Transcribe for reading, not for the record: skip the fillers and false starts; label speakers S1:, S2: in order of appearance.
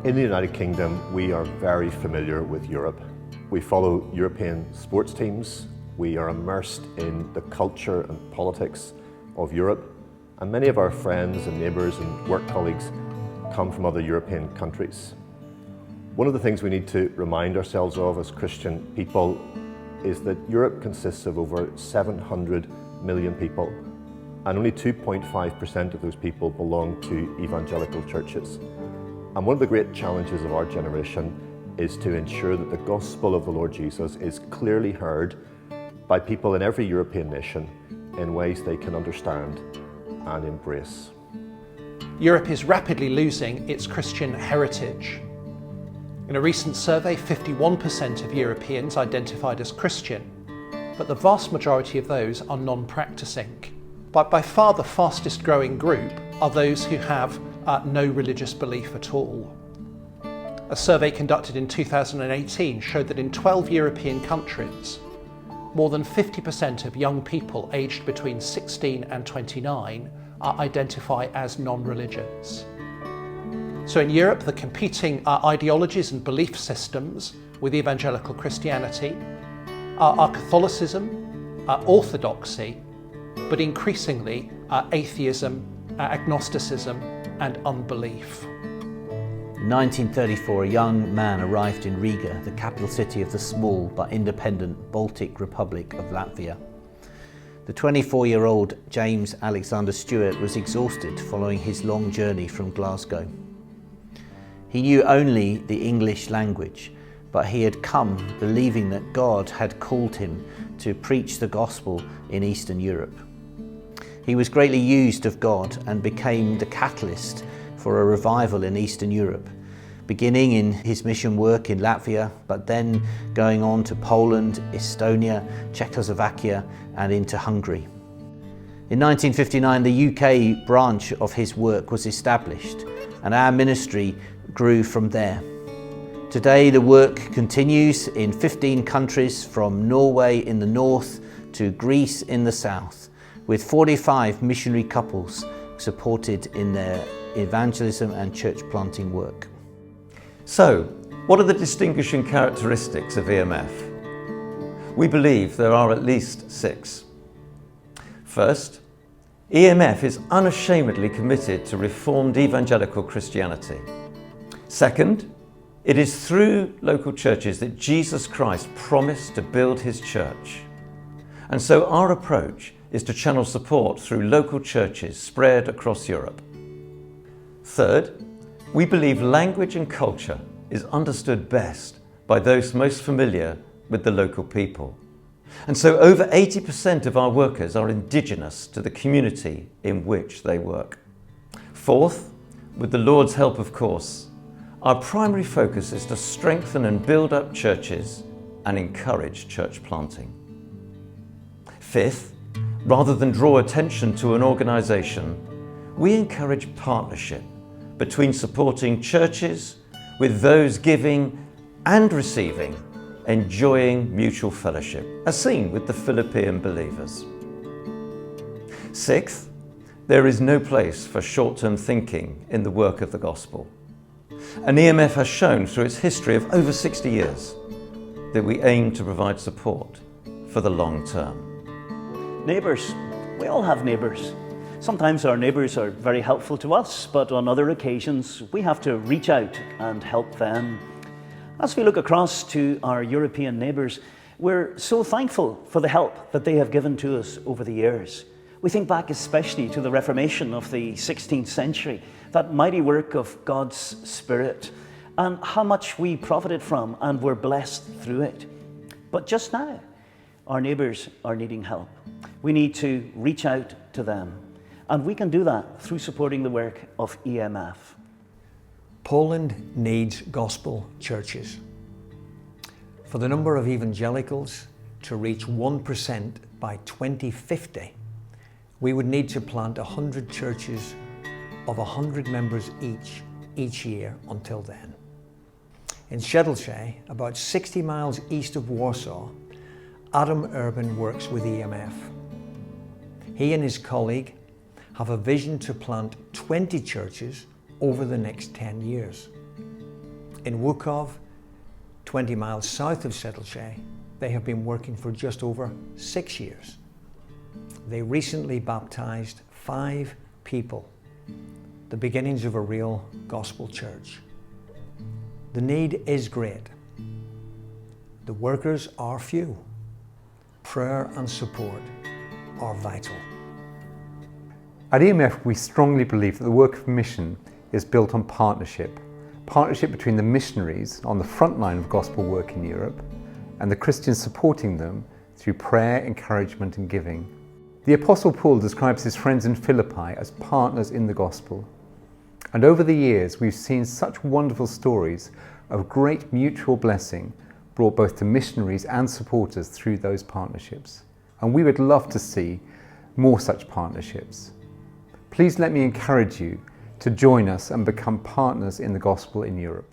S1: In the United Kingdom, we are very familiar with Europe. We follow European sports teams. We are immersed in the culture and politics of Europe. And many of our friends and neighbours and work colleagues come from other European countries. One of the things we need to remind ourselves of as Christian people is that Europe consists of over 700 million people, and only 2.5% of those people belong to evangelical churches. And one of the great challenges of our generation is to ensure that the gospel of the Lord Jesus is clearly heard by people in every European nation in ways they can understand and embrace.
S2: Europe is rapidly losing its Christian heritage. In a recent survey, 51% of Europeans identified as Christian, but the vast majority of those are non-practicing. But by far the fastest growing group are those who have no religious belief at all. A survey conducted in 2018 showed that in 12 European countries, more than 50% of young people aged between 16 and 29 identify as non-religious. So in Europe, the competing ideologies and belief systems with evangelical Christianity are Catholicism, Orthodoxy, but increasingly atheism, agnosticism, and unbelief.
S3: In 1934, a young man arrived in Riga, the capital city of the small but independent Baltic Republic of Latvia. The 24-year-old James Alexander Stewart was exhausted following his long journey from Glasgow. He knew only the English language, but he had come believing that God had called him to preach the gospel in Eastern Europe. He was greatly used of God and became the catalyst for a revival in Eastern Europe, beginning in his mission work in Latvia, but then going on to Poland, Estonia, Czechoslovakia, and into Hungary. In 1959, the UK branch of his work was established, and our ministry grew from there. Today, the work continues in 15 countries, from Norway in the north to Greece in the south, with 45 missionary couples supported in their evangelism and church planting work.
S4: So, what are the distinguishing characteristics of EMF? We believe there are at least 6. First, EMF is unashamedly committed to Reformed evangelical Christianity. Second, it is through local churches that Jesus Christ promised to build his church. And so our approach is to channel support through local churches spread across Europe. Third, we believe language and culture is understood best by those most familiar with the local people. And so over 80% of our workers are indigenous to the community in which they work. Fourth, with the Lord's help of course, our primary focus is to strengthen and build up churches and encourage church planting. Fifth, rather than draw attention to an organisation, we encourage partnership between supporting churches with those giving and receiving, enjoying mutual fellowship, as seen with the Philippian believers. Sixth, there is no place for short-term thinking in the work of the gospel. And EMF has shown through its history of over 60 years that we aim to provide support for the long term.
S5: Neighbours. We all have neighbours. Sometimes our neighbours are very helpful to us, but on other occasions we have to reach out and help them. As we look across to our European neighbours, we're so thankful for the help that they have given to us over the years. We think back especially to the Reformation of the 16th century, that mighty work of God's Spirit, and how much we profited from and were blessed through it. But just now, our neighbours are needing help. We need to reach out to them, and we can do that through supporting the work of EMF.
S6: Poland needs gospel churches. For the number of evangelicals to reach 1% by 2050, we would need to plant 100 churches of 100 members each year until then. In Siedlce, about 60 miles east of Warsaw, Adam Urban works with EMF. He and his colleague have a vision to plant 20 churches over the next 10 years. In Wukov, 20 miles south of Settleshay, they have been working for just over 6 years. They recently baptized 5 people, the beginnings of a real gospel church. The need is great. The workers are few. Prayer and support are vital.
S7: At EMF, we strongly believe that the work of mission is built on partnership. Partnership between the missionaries on the front line of gospel work in Europe and the Christians supporting them through prayer, encouragement and giving. The Apostle Paul describes his friends in Philippi as partners in the gospel. And over the years, we've seen such wonderful stories of great mutual blessing brought both to missionaries and supporters through those partnerships. And we would love to see more such partnerships. Please let me encourage you to join us and become partners in the gospel in Europe.